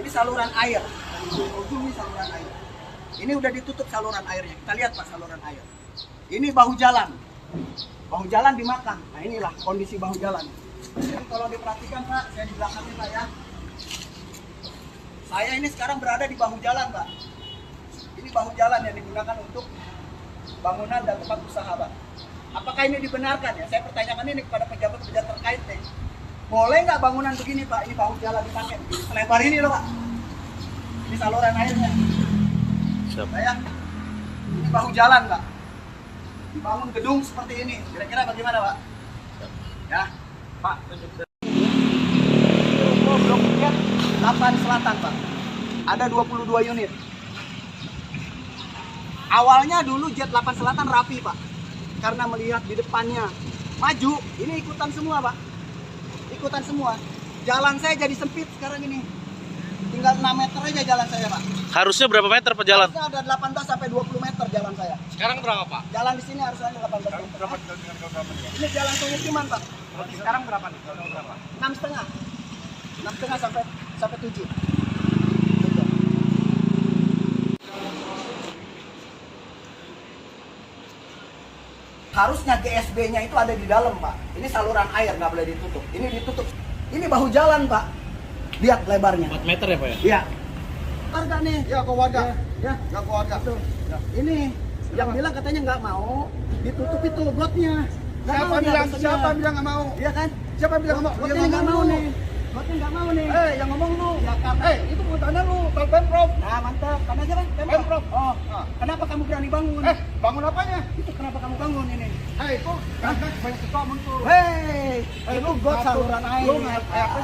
Ini saluran air. Dari ujung ke ujung ini saluran air. Ini udah ditutup saluran airnya. Kita lihat Pak saluran air. Ini bahu jalan. Bahu jalan dimakan. Nah inilah kondisi bahu jalan. Jadi kalau diperhatikan Pak, saya di belakangnya Pak ya. Saya ini sekarang berada di bahu jalan Pak. Ini bahu jalan yang digunakan untuk bangunan dan tempat usaha Pak. Apakah ini dibenarkan ya? Saya pertanyakan ini kepada pejabat-pejabat terkait nih. Boleh nggak bangunan begini Pak? Ini bahu jalan dipakai begini. Selebar ini loh Pak. Ini saluran airnya. Siap. Nah, ya. Ini bahu jalan Pak. Dibangun gedung seperti ini. Kira-kira bagaimana Pak? Ya. Pak, tunjuk Blok Jet 8 Selatan Pak. Ada 22 unit. Awalnya dulu Jet 8 Selatan rapi Pak. Karena melihat di depannya maju, ini ikutan semua Pak. Ikutan semua. Jalan saya jadi sempit sekarang ini. Tinggal 6 meter aja jalan saya Pak. Harusnya berapa meter per jalan? Harusnya ada 18 sampai 20 meter jalan saya. sekarang berapa Pak? Jalan di sini harusnya 18 meter. Ini jalan pemukiman Pak. Berarti sekarang berapa nih? Berapa? 6,5. 6,5 sampai 7. Harusnya GSB-nya itu ada di dalam Pak. Ini saluran air nggak boleh ditutup. Ini ditutup. Ini bahu jalan Pak. Lihat lebarnya. 4 meter ya Pak ya? Iya. Warga nih. Ya ke warga. Ya. Ya ke warga. Tuh. Ini yang bilang katanya nggak mau ditutup itu gotnya. Nggak mau dia harusnya. Siapa bilang nggak mau? Iya kan? Siapa bilang nggak mau? Gotnya nggak mau nih. Gotnya nggak mau nih. Yang ngomong lu. Ya kan. Itu bukan tanah lu, tanah Pemprov. Nah mantap. Karena aja kan Pemprov. Oh. Nah. Kenapa kamu berani bangun? Bangun apanya? Itu kenapa kamu bangun ini? Itu karena banyak ketua muncul. Hei, itu got saluran air. Lu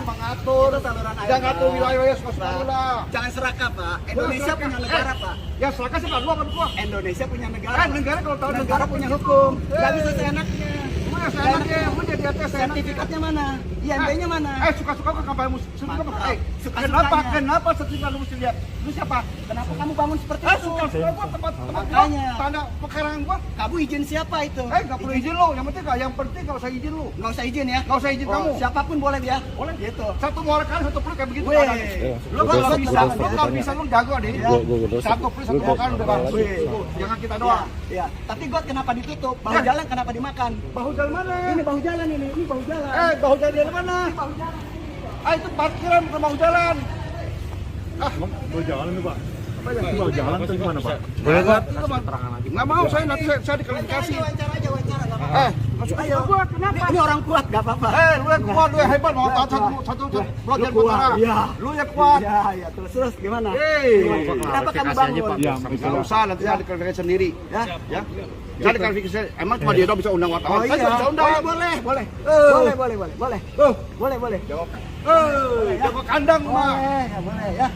mengatur. Itu saluran air. Jangan ngatur Pak. wilayah suka-suka lu lah. Jangan serakah Pak. Indonesia punya negara Pak. Ya silakan sih lu apa gua? Indonesia punya negara. Negara kalau tahu negara punya hukum. Gak bisa seenaknya. Udah seenaknya, udah di atas Sertifikatnya mana? IMB-nya mana? Suka-suka kok kamu mesti Mantap. Suka-sukanya. Kenapa sertifikat lu mesti lihat? Lu siapa? Kenapa kamu bangun seperti itu? Suka-suka gua tempat gua, Makanya. tanda pekarangan gua. Kamu izin siapa itu? Nggak perlu izin lu. Yang penting nggak usah izin lu. Nggak usah izin ya? Nggak usah izin kamu. Siapapun boleh dia? Boleh. Gitu. Satu muara kali satu peluk kayak begitu. Weh, kan? Lu kalau bisa, lu jago deh. Gua Satu peluk satu muara kali udah bagus. Jangan kita doang. Iya. Tapi got kenapa ditutup? Bahu jalan kenapa dimakan? Bahu jalan mana? Ini bahu jalan ini bahu jalan. Bahu jalan dari mana? Bahu jalan. Itu parkiran bukan bahu jalan. Emang bawa jalan nih Pak? Itu bawa jalan atau gimana Pak? Boleh Pak? Nggak mau saya nanti saya diklarifikasi. Wawancara aja wawancara nggak apa-apa. Masuk Ayo. gua kenapa? Ini orang kuat nggak apa-apa. Lu yang kuat, lu yang hebat, mau tahan satu belajar kuat, perkara. iya. Lu yang kuat. Iya, terus gimana? Kenapa kamu bangun? Ya, Nggak usah, nanti saya diklarifikasi sendiri. Ya. Saya diklarifikasi. Emang cuma dia doang bisa undang wartawan. Oh Saya iya. bisa undang. Boleh. Boleh, boleh. Jago kandang mah. Boleh ya.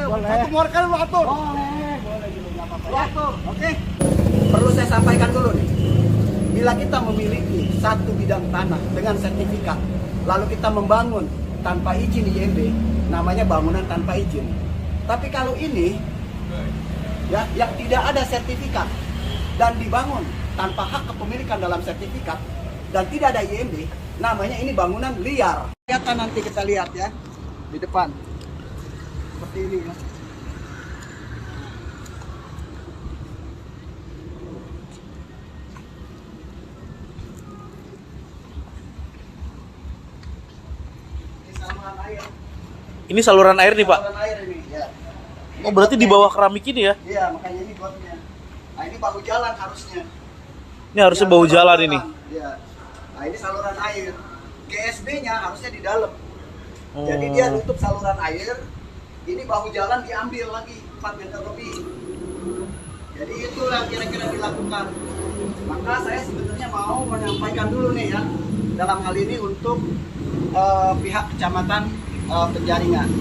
Boleh. Satu muara kali lu atur. Boleh dulu nggak apa-apa ya. Oke. Perlu saya sampaikan dulu nih. Bila kita memiliki satu bidang tanah dengan sertifikat, lalu kita membangun tanpa izin IMB, namanya bangunan tanpa izin. Tapi kalau ini ya yang tidak ada sertifikat dan dibangun tanpa hak kepemilikan dalam sertifikat dan tidak ada IMB, namanya ini bangunan liar. Kelihatan nanti kita lihat ya di depan. Seperti ini ya. Ini saluran air nih Pak? Saluran air ini, ya. Oh berarti di bawah keramik ini ya? Iya, makanya ini gotnya. Nah ini bahu jalan harusnya. Ini harusnya bahu jalan ini? Iya. Nah ini saluran air. GSB-nya harusnya di dalam. Oh. Jadi dia nutup saluran air. Ini bahu jalan diambil lagi 4 meter lebih. Jadi itulah kira-kira dilakukan. Maka saya sebenarnya mau menyampaikan dulu nih ya. Dalam hal ini untuk pihak kecamatan Penjaringan.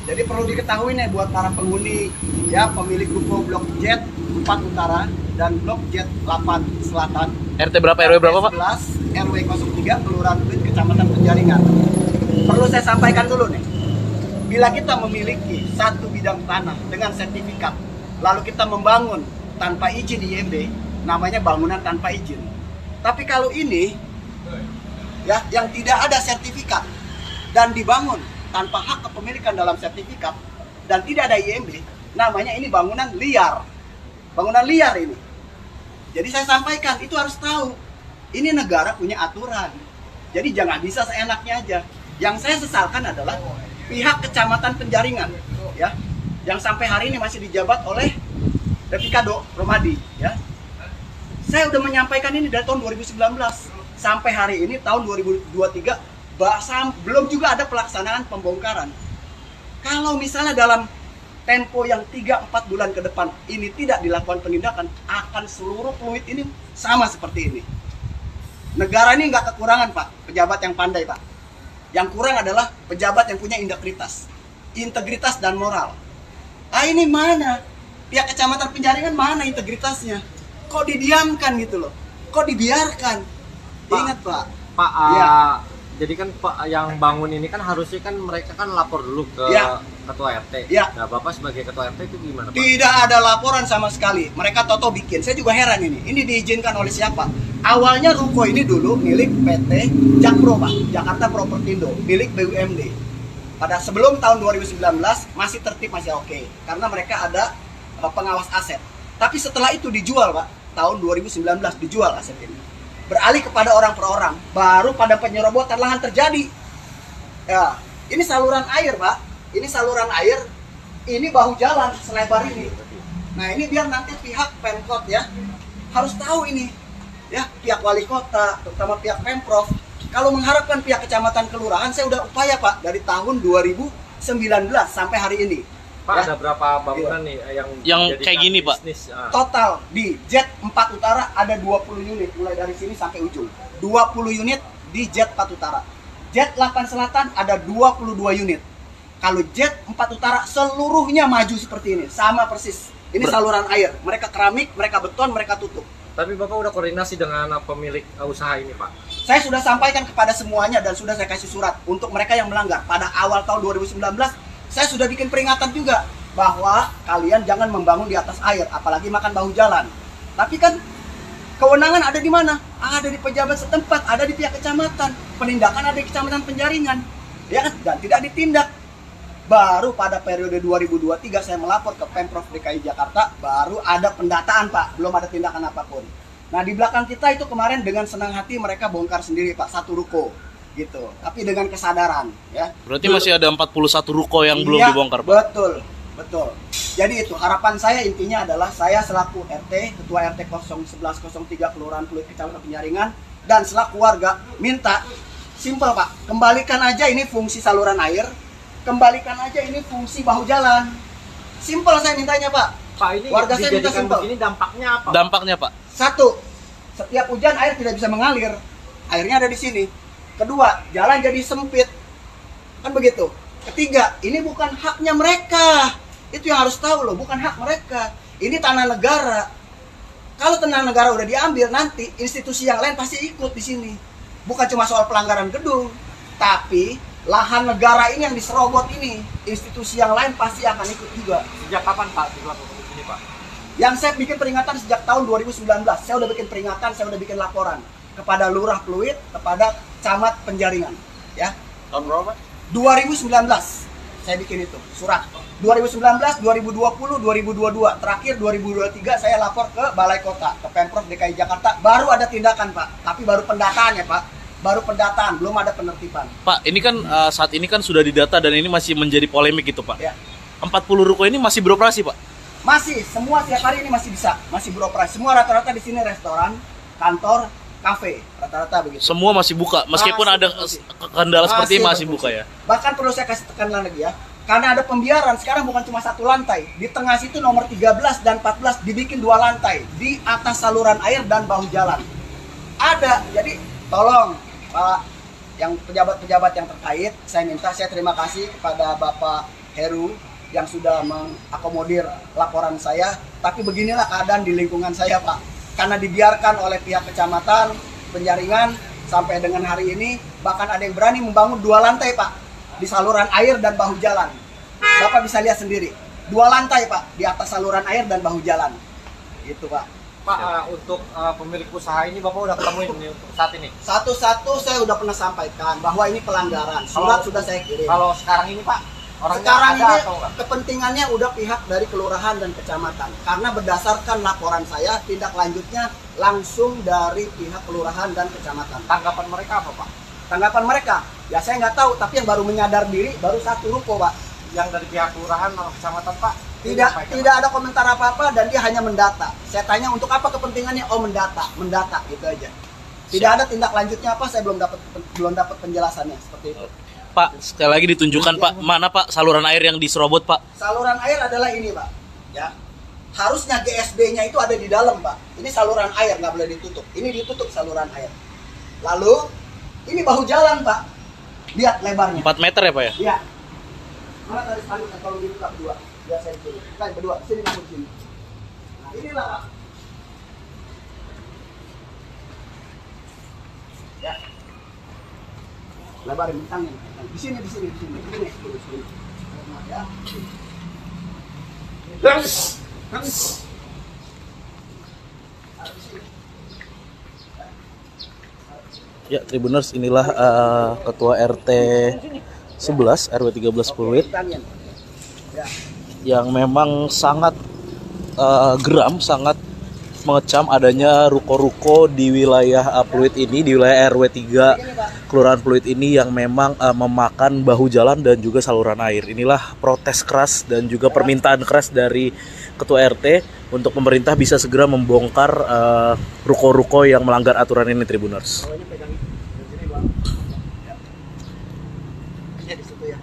Jadi perlu diketahui nih buat para penghuni ya, pemilik ruko Blok Jet 4 Utara dan Blok Jet 8 Selatan. RT berapa, RW berapa, Pak? 11 RW 03 Kelurahan Pluit, Kecamatan Penjaringan. Perlu saya sampaikan dulu nih. Bila kita memiliki satu bidang tanah dengan sertifikat, lalu kita membangun tanpa izin IMB, namanya bangunan tanpa izin. Tapi kalau ini ya, yang tidak ada sertifikat dan dibangun tanpa hak kepemilikan dalam sertifikat dan tidak ada IMB, namanya ini bangunan liar. Bangunan liar ini. Jadi saya sampaikan, itu harus tahu. Ini negara punya aturan. Jadi jangan bisa seenaknya aja. Yang saya sesalkan adalah pihak Kecamatan Penjaringan, ya, yang sampai hari ini masih dijabat oleh Deputikado Romadi, ya. Saya udah menyampaikan ini dari tahun 2019 sampai hari ini tahun 2023, belum juga ada pelaksanaan pembongkaran. Kalau misalnya dalam tempo yang 3-4 bulan ke depan ini tidak dilakukan penindakan, akan seluruh fluid ini sama seperti ini. Negara ini nggak kekurangan, Pak, pejabat yang pandai, Pak. Yang kurang adalah pejabat yang punya integritas dan moral. Ah, ini mana? Pihak Kecamatan Penjaringan mana integritasnya? Kok didiamkan gitu loh? Kok dibiarkan? Pak, Ingat, Pak. Pak, Ya. jadi kan Pak yang bangun ini kan harusnya kan mereka kan lapor dulu ke Ya. ketua RT. Ya. Nah, Bapak sebagai ketua RT itu gimana, Pak? Tidak ada laporan sama sekali. Mereka toto bikin. Saya juga heran ini. Ini diizinkan oleh siapa? Awalnya ruko ini dulu milik PT Jakpro, Pak, Jakarta Propertindo, milik BUMD. Pada sebelum tahun 2019 masih tertib, masih oke, karena mereka ada pengawas aset. Tapi setelah itu dijual, Pak, tahun 2019 dijual aset ini. Beralih kepada orang per orang, baru pada penyerobotan lahan terjadi. Ya, ini saluran air, Pak. Ini saluran air, ini bahu jalan selebar ini. Nah, ini biar nanti pihak Pemkot ya harus tahu ini. Ya, pihak wali kota, terutama pihak Pemprov. Kalau mengharapkan pihak kecamatan kelurahan, saya udah upaya, Pak, dari tahun 2019 sampai hari ini. Pak, Ya. ada berapa bangunan nih yang Yang kayak gini, Pak? bisnis? Total di Jet 4 Utara ada 20 unit, mulai dari sini sampai ujung. 20 unit di Jet 4 Utara. Jet 8 Selatan ada 22 unit. Kalau Jet 4 Utara seluruhnya maju seperti ini, sama persis. Ini saluran air, mereka keramik, mereka beton, mereka tutup. Tapi Bapak udah koordinasi dengan pemilik usaha ini, Pak? Saya sudah sampaikan kepada semuanya dan sudah saya kasih surat untuk mereka yang melanggar. Pada awal tahun 2019, saya sudah bikin peringatan juga bahwa kalian jangan membangun di atas air, apalagi makan bahu jalan. Tapi kan kewenangan ada di mana? Ada di pejabat setempat, ada di pihak kecamatan. Penindakan ada di Kecamatan Penjaringan, ya kan? Dan tidak ditindak. Baru pada periode 2023 saya melapor ke Pemprov DKI Jakarta, baru ada pendataan, Pak, belum ada tindakan apapun. Nah, di belakang kita itu kemarin dengan senang hati mereka bongkar sendiri, Pak, satu ruko gitu. Tapi dengan kesadaran, ya. Berarti masih ada 41 ruko yang belum Iya, dibongkar, Pak? Betul. Jadi itu harapan saya intinya adalah saya selaku RT, Ketua RT 01103 Kelurahan Pluit, Kecamatan Penjaringan, dan selaku warga minta simpel, Pak, kembalikan aja ini fungsi saluran air, kembalikan aja ini fungsi bahu jalan. Simpel saya mintanya, Pak. Pak, ini Warga saya minta dijadikan simpel. begini dampaknya apa? Dampaknya, Pak? Satu, setiap hujan air tidak bisa mengalir. Airnya ada di sini. Kedua, jalan jadi sempit. Kan begitu. Ketiga, ini bukan haknya mereka. Itu yang harus tahu loh, bukan hak mereka. Ini tanah negara. Kalau tanah negara udah diambil, nanti institusi yang lain pasti ikut di sini. Bukan cuma soal pelanggaran gedung, tapi lahan negara ini yang diserobot ini, institusi yang lain pasti akan ikut juga. Sejak kapan, Pak, dilakukan ini, Pak? Yang saya bikin peringatan sejak tahun 2019, saya udah bikin peringatan, saya udah bikin laporan kepada Lurah Pluit, kepada Camat Penjaringan, ya. Tahun berapa? 2019 saya bikin itu surat. 2019, 2020, 2022, terakhir 2023 saya lapor ke Balai Kota, ke Pemprov DKI Jakarta. Baru ada tindakan, Pak, tapi baru pendataan ya, Pak. Baru pendataan, belum ada penertiban. Pak, ini kan saat ini kan sudah didata dan ini masih menjadi polemik gitu, Pak. Ya. 40 ruko ini masih beroperasi, Pak? Masih, semua tiap hari ini masih bisa, masih beroperasi. Semua rata-rata di sini restoran, kantor, kafe, rata-rata begitu. Semua masih buka, meskipun Masih ada berfungsi. kendala seperti ini masih berfungsi. buka ya? Bahkan perlu saya kasih tekanan lagi ya, karena ada pembiaran, sekarang bukan cuma satu lantai. Di tengah situ nomor 13 dan 14 dibikin 2 lantai, di atas saluran air dan bahu jalan. Ada, jadi tolong Pak, yang pejabat-pejabat yang terkait, saya minta, saya terima kasih kepada Bapak Heru, yang sudah mengakomodir laporan saya. Tapi beginilah keadaan di lingkungan saya, Pak. Karena dibiarkan oleh pihak kecamatan, penjaringan, sampai dengan hari ini, bahkan ada yang berani membangun 2 lantai, Pak, di saluran air dan bahu jalan. Bapak bisa lihat sendiri, 2 lantai, Pak, di atas saluran air dan bahu jalan. Itu, Pak. Pak, untuk pemilik usaha ini Bapak udah ketemuin ini untuk saat ini? Satu-satu saya udah pernah sampaikan bahwa ini pelanggaran. Surat sudah saya kirim. Kalau sekarang ini Pak, orangnya Sekarang ada ini atau enggak? kepentingannya udah pihak dari kelurahan dan kecamatan. Karena berdasarkan laporan saya, tindak lanjutnya langsung dari pihak kelurahan dan kecamatan. Tanggapan mereka apa Pak? Tanggapan mereka, ya saya nggak tahu, tapi yang baru menyadar diri baru 1 ruko, Pak. Yang dari pihak kelurahan atau kecamatan Pak? Tidak ada komentar apa-apa dan dia hanya mendata. Saya tanya untuk apa kepentingannya? Oh, mendata gitu aja. Tidak ada tindak lanjutnya apa, saya belum dapat penjelasannya seperti itu. Pak, sekali lagi ditunjukkan Pak, mana Pak saluran air yang diserobot Pak? Saluran air adalah ini, Pak. Ya. Harusnya GSB-nya itu ada di dalam, Pak. Ini saluran air, nggak boleh ditutup. Ini ditutup saluran air. Lalu, ini bahu jalan, Pak. Lihat lebarnya. 4 meter ya Pak ya? Iya. Mana tadi spanduknya kalau dibuka berdua? Biar saya dulu. Kan berdua, sini kamu di sini. Nah, inilah, Pak. Ya. Lebarin bintangnya. Di sini. Ya. Ya, Tribuners, inilah Ketua RT 11 RW 13 Pluit Bintangnya. Ya. yang memang sangat geram, sangat mengecam adanya ruko-ruko di wilayah Pluit ini, di wilayah RW 3 Kelurahan Pluit ini yang memang memakan bahu jalan dan juga saluran air. Inilah protes keras dan juga permintaan keras dari Ketua RT untuk pemerintah bisa segera membongkar ruko-ruko yang melanggar aturan ini, Tribuners. Ya, di situ ya.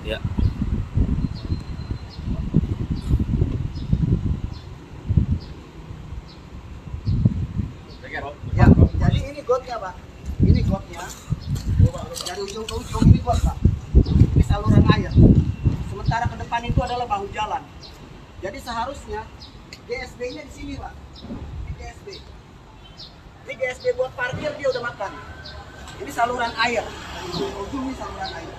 Ya. Ya, jadi ini gotnya, Pak. Ini gotnya. Dari ujung ke ujung ini got, Pak. Ini saluran air. Sementara ke depan itu adalah bahu jalan. Jadi seharusnya GSB-nya di sini, Pak. Ini GSB. Ini GSB buat parkir dia udah makan. Ini saluran air. Dari ujung ke ujung ini saluran air.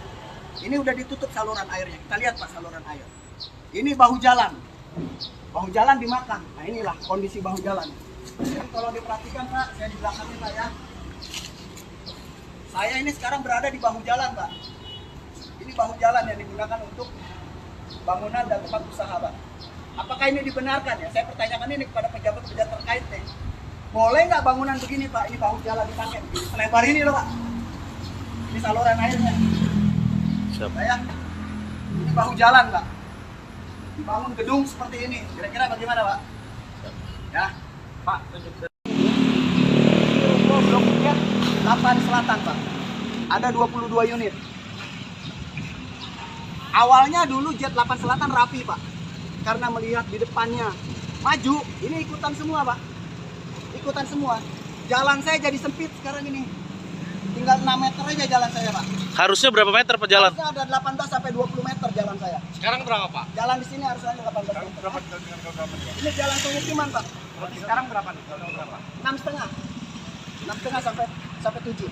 Ini udah ditutup saluran airnya. Kita lihat, Pak, saluran air. Ini bahu jalan. Bahu jalan dimakan. Nah, inilah kondisi bahu jalan. Jadi kalau diperhatikan, Pak, saya di belakangnya, Pak, ya. Saya ini sekarang berada di bahu jalan, Pak. Ini bahu jalan yang digunakan untuk bangunan dan tempat usaha, Pak. Apakah ini dibenarkan ya? Saya pertanyakan ini kepada pejabat-pejabat terkait nih. Boleh nggak bangunan begini, Pak? Ini bahu jalan dipakai begini. Selebar ini loh, Pak. Ini saluran airnya. Siap. Nah, ya. Ini bahu jalan, Pak. Dibangun gedung seperti ini. Kira-kira bagaimana, Pak? Ya. Pak, tunjuk Blok Jet 8 Selatan, Pak. Ada 22 unit. Awalnya dulu Jet 8 Selatan rapi, Pak. Karena melihat di depannya maju, ini ikutan semua, Pak. Ikutan semua. Jalan saya jadi sempit sekarang ini. Tinggal 6 meter aja jalan saya, Pak. Harusnya berapa meter per jalan? Harusnya ada 18 sampai 20 meter jalan saya. sekarang berapa Pak? Jalan di sini harusnya 18 meter. Ini jalan pemukiman, Pak. Berarti sekarang berapa nih? Berapa? 6,5. 6,5 sampai 7.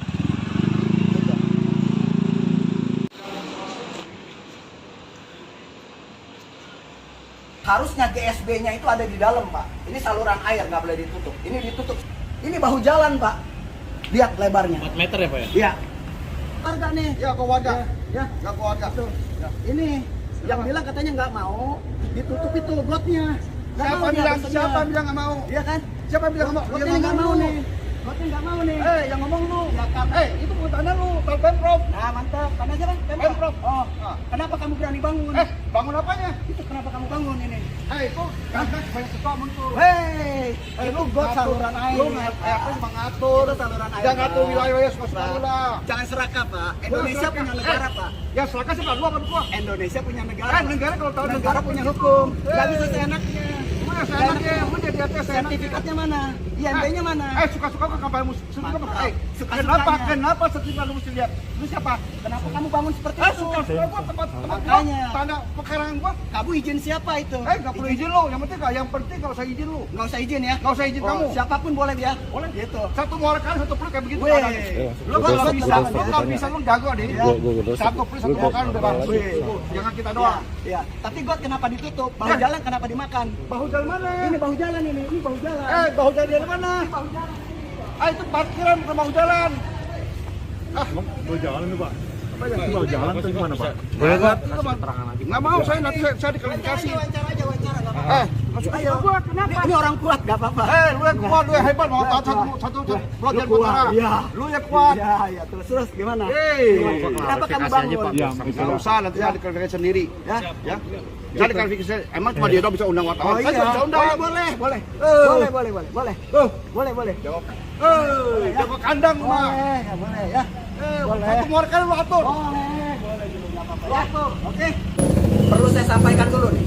Harusnya GSB-nya itu ada di dalam, Pak. Ini saluran air, nggak boleh ditutup. Ini ditutup. Ini bahu jalan, Pak. Lihat lebarnya. 4 meter ya Pak ya? Iya. Warga nih. Ya, ke warga. Ya. Ya, ke warga. Tuh. Ini yang bilang katanya nggak mau ditutup itu gotnya. Nggak mau dia alasannya. Siapa bilang nggak mau? Iya kan? Siapa bilang nggak mau? Gotnya nggak mau nih. Gotnya nggak mau nih. Yang ngomong lu. Ya kan? Itu bukan tanah lu, Pemprov. Nah, mantap. Kan aja, Bang. Pemprov. Oh. Ah. Kenapa kamu berani bangun? Bangun apanya? Itu kenapa kamu bangun ini? Itu kan banyak ketua muncul. Hei, itu got saluran air. Lu ngatur, mengatur. Itu saluran air. Jangan ngatur wilayah suka lah. Jangan serakah, Pak. Indonesia punya negara, Pak. Ya silakan sih lu apa gua? Indonesia punya negara. Negara kalau tahu negara punya hukum. Nggak bisa seenaknya. Mana seenaknya? Udah di atas Sertifikatnya mana? IMB-nya mana? Suka-suka kok kamu suka Mantap. apa? Suka-sukanya. Kenapa sertifikat lu mesti lihat? Lu siapa? Kenapa kamu bangun seperti itu? Suka-suka gua tempat gua, Makanya. tanda pekarangan gua. Kamu izin siapa itu? Nggak perlu izin lu. Yang penting nggak usah izin lu. Nggak usah izin ya? Nggak usah izin kamu. Siapapun boleh ya? Boleh. Gitu. Satu muara kali satu peluk kayak begitu. Weh. ada. Lu kalau Gua bisa, gua lu kalau bisa lu jago deh. Satu peluk satu muara kali udah bagus. Jangan kita doang. Ya. Tapi got kenapa ditutup? Bahu jalan kenapa dimakan? Bahu jalan mana? Ini bahu jalan ini bahu jalan. Bahu jalan dari mana? Bahu jalan. Itu parkiran bukan bahu jalan. Emang bawa jalan nih Pak? Itu bawa jalan atau gimana Pak? Boleh nggak? Nggak mau saya nanti saya dikalifikasi. Wawancara aja, wawancara nggak apa-apa. Masuk Ayo. Ini orang kuat nggak apa-apa. Lu yang kuat, lu yang hebat, mau satu pelajar kuat, perkara. iya. Lu yang kuat. Ya, terus gimana? Kenapa kamu bangun? Ya, Nggak usah, nanti saya dikalifikasi sendiri. Ya. Saya dikalifikasi, emang cuma dia doang bisa undang wartawan. Oh Saya iya, bisa undang. boleh. Boleh. Jago kandang mah. Boleh ya. Boleh. Satu muara kali lu atur. Boleh dulu nggak apa-apa ya. Oke. Perlu saya sampaikan dulu nih.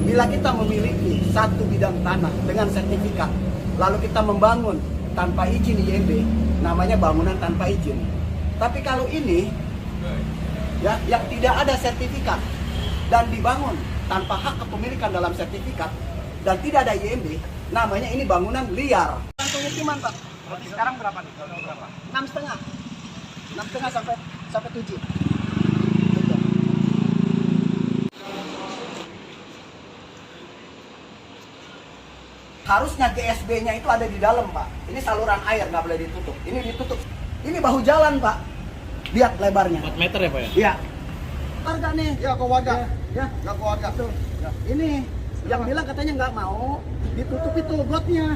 Bila kita memiliki satu bidang tanah dengan sertifikat, lalu kita membangun tanpa izin IMB, namanya bangunan tanpa izin. Tapi kalau ini, ya, yang tidak ada sertifikat dan dibangun tanpa hak kepemilikan dalam sertifikat dan tidak ada IMB, namanya ini bangunan liar. Pemukiman Pak. Sekarang berapa nih? Berapa? 6,5. 6,5 sampai 7. Harusnya GSB-nya itu ada di dalam, Pak. Ini saluran air, nggak boleh ditutup. Ini ditutup. Ini bahu jalan, Pak. Lihat lebarnya. 4 meter ya Pak ya? Iya. Warga nih. Ya, kau warga. Ya, Nggak kau warga. tuh. Ini yang bilang katanya nggak mau ditutup itu gotnya.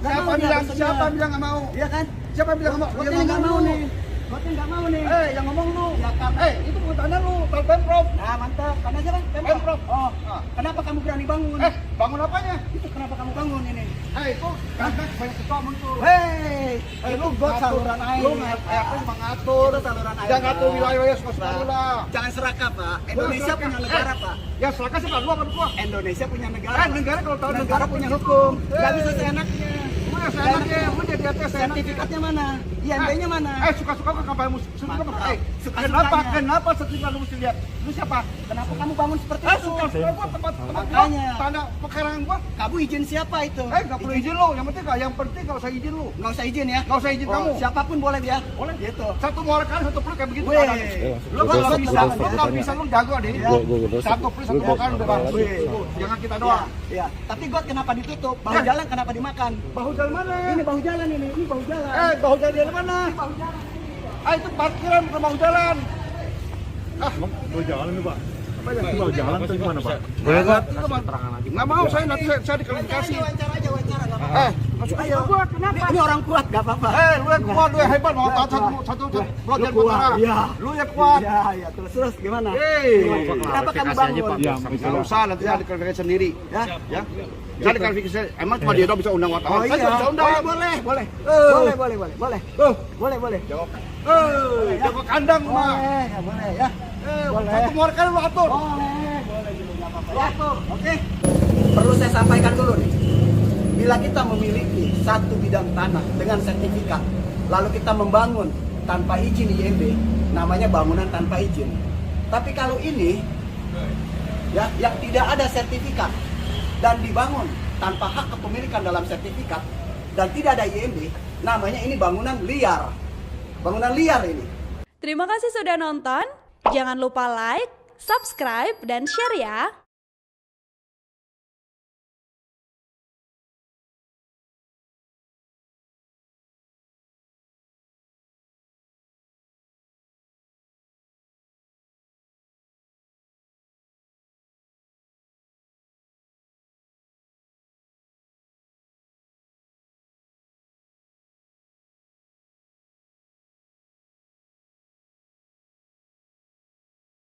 Nggak mau dia harusnya. Siapa bilang nggak mau? Iya kan? Siapa bilang nggak mau? Gotnya nggak mau nih. Gotnya nggak mau nih. Yang ngomong lu. Ya kan? Itu bukan tanah lu, Pak Pemprov. Nah, mantap. Karena aja kan Pemprov. Oh, Ah. kenapa kamu berani bangun? Bangun apanya? Itu kenapa kamu bangun ini? Itu karena banyak ketua muncul. Hei, lu got saluran air. Lu mengatur. Itu saluran air. Jangan ngatur wilayah suka Pak. lah. Jangan serakah, Pak. Indonesia punya negara, Pak. Ya silakan sih lu apa gua? Indonesia punya negara. Negara kalau tahu negara punya hukum. Gak bisa seenaknya. Lu ya seenaknya, lu jadi atas seenaknya. Sertifikatnya mana? IMB-nya mana? Suka-suka kok kamu suka apa? Suka-sukanya. Kenapa sertifikat lu mesti lihat? Lu siapa? Kenapa kamu bangun seperti itu? Suka-suka gua tempat Makanya. tanda pekarangan gua. Kamu izin siapa itu? Nggak perlu izin lu, yang penting nggak usah izin lu. Nggak usah izin ya? Nggak usah izin kamu. Siapapun boleh ya? Boleh. Gitu. Satu muara kali satu peluk kayak begitu. Weh. ada. Lu kalau bisa lu jago deh. Satu peluk satu muara kali udah bagus. Jangan kita doang. Ya. Tapi got kenapa ditutup? Bahu jalan kenapa dimakan? Bahu jalan mana? Ini bahu jalan ini bahu jalan. Bahu jalan dari mana? Bahu jalan. Itu parkiran bukan bahu jalan. Emang bawa jalan nih Pak? Itu bawa jalan atau gimana Pak? Boleh nggak? Nggak mau saya nanti saya dikalifikasi. Wawancara aja, wawancara nggak apa-apa. Masuk Ayo. Ini orang kuat, nggak apa-apa. Lu yang kuat, lu yang hebat, mau satu pelajar Lu kuat, perkara. iya. Lu yang kuat. Ya, terus gimana? Kenapa kamu bangun? Ya, Nggak usah, nanti saya dikalifikasi sendiri. Ya. Saya dikalifikasi, emang cuma dia doang bisa undang wartawan. Oh iya. Saya bisa undang. Boleh. Boleh. Jago kandang mah. Boleh ya. Satu muara kali lu atur. Boleh dulu nggak apa-apa ya. Oke. Perlu saya sampaikan dulu nih. Bila kita memiliki satu bidang tanah dengan sertifikat, lalu kita membangun tanpa izin IMB, namanya bangunan tanpa izin. Tapi kalau ini, ya, yang tidak ada sertifikat dan dibangun tanpa hak kepemilikan dalam sertifikat dan tidak ada IMB, namanya ini bangunan liar. Bangunan liar ini. Terima kasih sudah nonton. Jangan lupa like, subscribe, dan share ya.